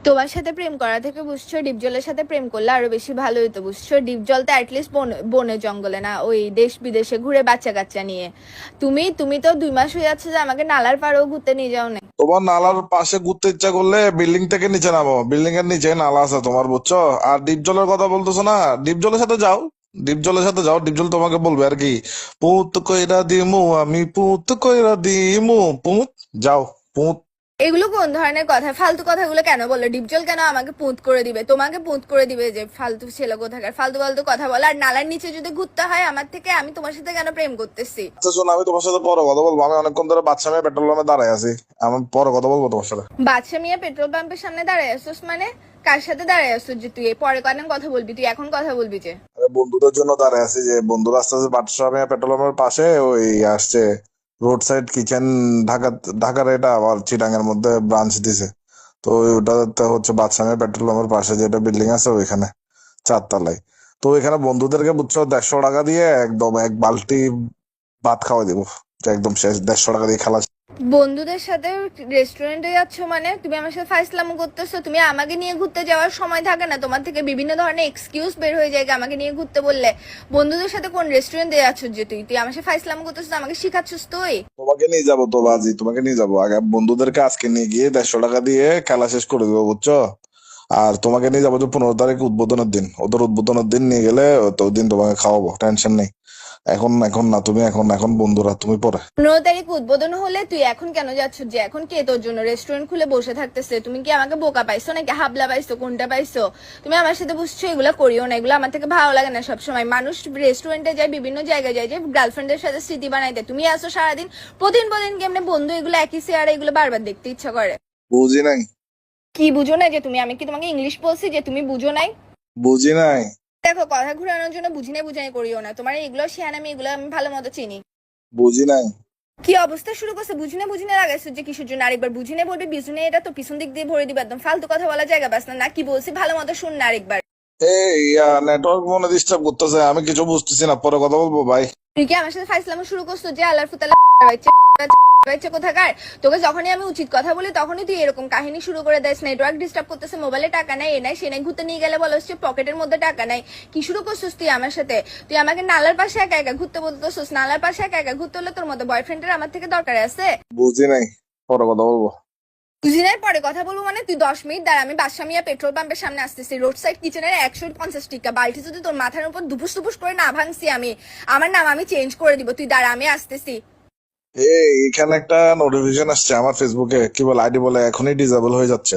তোমার সাথে প্রেম করা থেকে বুঝছো ডিপ জলের সাথে প্রেম করলে আরো বেশি ভালো হতো বুঝছো। ডিপ জল তো অ্যাটলিস্ট বনে জঙ্গলে না, ওই দেশ বিদেশে ঘুরে বাচ্চা কাচ্চা নিয়ে। তুমি তো 2 মাস হয়ে যাচ্ছে যে আমাকে নালার পাড়েও ঘুরতে নিয়ে যাও না। তোমার নালার পাশে ঘুরতে ইচ্ছা করলে বিল্ডিং থেকে নিচে নামো, বিল্ডিং এর নিচে নালা আছে তোমার, বুঝছো? আর ডিপ জলের কথা বলতেছো না, ডিপ জলের সাথে যাও, ডিপ জলের সাথে যাও, ডিপ জল তোমাকে বলবে আর কি, পুত কইরা দিমু আমি, পুত কইরা দিমু, পুত, যাও, পুত। এগুলো কোন ধরনের কথা? ফালতু কথাগুলো কেন বললো? ডিপজল কেন আমাকে পুঁত করে দিবে? তোমাকে পুঁত করে দিবে যে ফালতু ছেলে কোথাকার ফালতু ফালতু কথা বলে। আর নালার নিচে যদি ঘুরতে হয় আমার থেকে, আমি তোমার সাথে কেন প্রেম করতেছি? আচ্ছা শোনো, আমি তোমার সাথে পরে কথা বলবো, আমি অনেকক্ষণ ধরে বাচ্চা মেয়ে পেট্রোল পাম্পে দাঁড়ায় আছি, আমি পরে কথা বলবো তোমার সাথে। বাদশা মিয়া পেট্রোল পাম্পের সামনে দাঁড়ায় আসছিস মানে? কার সাথে দাঁড়ায় আসছিস যে তুই? পরে কেন কথা বলবি? তুই এখন কথা বলবি যে? আরে বন্ধুদের জন্য দাঁড়ায় আছি, যে বন্ধুরা আসতেছে বাদশা মেয়ে পেট্রোল পাম্পের পাশে, ওই আসছে রোড সাইড কিচেন, ঢাকা, ঢাকার এটা আবার চিটাং এর মধ্যে ব্রাঞ্চ দিছে। তো ওটাতে হচ্ছে বাদশা মেয়ে পেট্রোল পাম্পের পাশে যেটা বিল্ডিং আছে ওইখানে, 4 তলায়। তো ওইখানে বন্ধুদেরকে বুঝছো 150 টাকা দিয়ে একদম এক বালতি ভাত খাওয়াই দিব, যে একদম শেষ, 150 টাকা দিয়ে খালাস। বন্ধুদের সাথে রেস্টুরেন্টে যাচ্ছ মানে? তুমি আমার সাথে ফাইজলামো করতেছো? তুমি আমাকে নিয়ে ঘুরতে যাওয়ার সময় থাকে না তোমার? থেকে বিভিন্ন ধরনের এক্সকিউজ বের হয়ে যায় আমাকে নিয়ে ঘুরতে বললে। বন্ধুদের সাথে কোন রেস্টুরেন্টে যাচ্ছ যে তুই? তুই আমার সাথে ফাইজলামো করতেছিস, আমাকে শিখাচ্ছিস তুই? তোমাকে নিয়ে যাবো তো বাজি, তোমাকে নিয়ে যাবো, আগে বন্ধুদেরকে আজকে নিয়ে গিয়ে 150 টাকা দিয়ে খেলা শেষ করে দেবো, বুঝছো? আর তোমাকে নিয়ে যাবো যে 15 তারিখ উদ্বোধনের দিন, ওদের উদ্বোধনের দিন নিয়ে গেলে তো ওই দিন তোমাকে খাওয়াবো, টেনশন নেই। এখন এখন না, তুমি এখন, এখন বন্ধুরা, তুমি পরে। 15 তারিখ উদ্বোধন হলে তুই এখন কেন যাচ্ছ যে? এখন কে তোর জন্য রেস্টুরেন্ট খুলে বসে থাকতেছে? তুমি কি আমাকে বোকা পাইছো নাকি হাবলা পাইছো? কোনটা পাইছো? তুমি আমার সাথে বুঝছো এগুলো করিও না, এগুলো আমার থেকে ভালো লাগে না। সবসময় মানুষ রেস্টুরেন্টে যায়, বিভিন্ন জায়গায় যায় যে গার্লফ্রেন্ডের সাথে স্মৃতি বানাইতে, তুমি আসো সারাদিন প্রতিদিন কেমনে বন্ধু এগুলো একই চেয়ারে, এগুলো বারবার দেখতে ইচ্ছা করে। বুঝি নাই। কি বুঝো না যে তুমি? আমি কি তোমাকে ইংলিশ বলছি যে তুমি বুঝো নাই? বুঝি নাই। দেখো, কথা ঘুরানোর জন্য বুঝাই করিও না। তোমার এগুলো শিয়ান, আমি এগুলো আমি ভালো মতো চিনি। বুঝি নাই। কি অবস্থা শুরু করছে? বুঝিনে লাগাইছো যে কিসের জন্য? আরেকবার বুঝিনে বলবি, বিজুনে এটা তো পিছন দিক দিয়ে ভরে দিবে একদম। ফালতু কথা বলা জায়গা বাস না, না কি বলছি ভালো মতো শুন না আরেকবার। এই নেটওয়ার্ক মনে ডিস্টার্ব করতেছে, আমি কিছু বুঝতেছি না, পরে কথা বলবো, ভাই। তুই কি আমার সাথে ফাইসলামো শুরু করছো যে? আল্লাহর ফুতালা বাচ্চা কোথাকার! তোকে যখনই আমি উচিত কথা বলি তখনই তুই এরকম কাহিনী শুরু করে দিস। নেটওয়ার্ক ডিস্টার্ব করতেছে, মোবাইলে টাকা নাই, এ নাই সে নাই, ঘুরতে নিয়ে গেলে বলো হচ্ছে পকেটের মধ্যে টাকা নাই। কি শুরু করছিস তুই আমার সাথে? তুই আমাকে নালার পাশে একা একা ঘুরতে বলতেছিস? নালার পাশে একা একা ঘুরতে হলে তোর মতো বয়ফ্রেন্ডের আমার থেকে দরকার আছে? বুঝি নাই, পরে কথা বলবো। দুদিনের পরে কথা বলবো মানে? তুই 10 মিনিট দাঁড়া, আমি বাদশা মিয়া পেট্রোল পাম্পের সামনে আসতেছি। রোড সাইড কিচেনের 150 টাকা বালতি যদি তোর মাথার উপর দুপুস দুপুস করে না ভাঙছি আমি, আমার নাম আমি চেঞ্জ করে দিব। তুই দাঁড়া, আমি আসতেছি। এই এখানে একটা নোটিফিকেশন আসছে আমার ফেসবুকে, কি বলে আইডি বলে এখনই ডিসেবল হয়ে যাচ্ছে।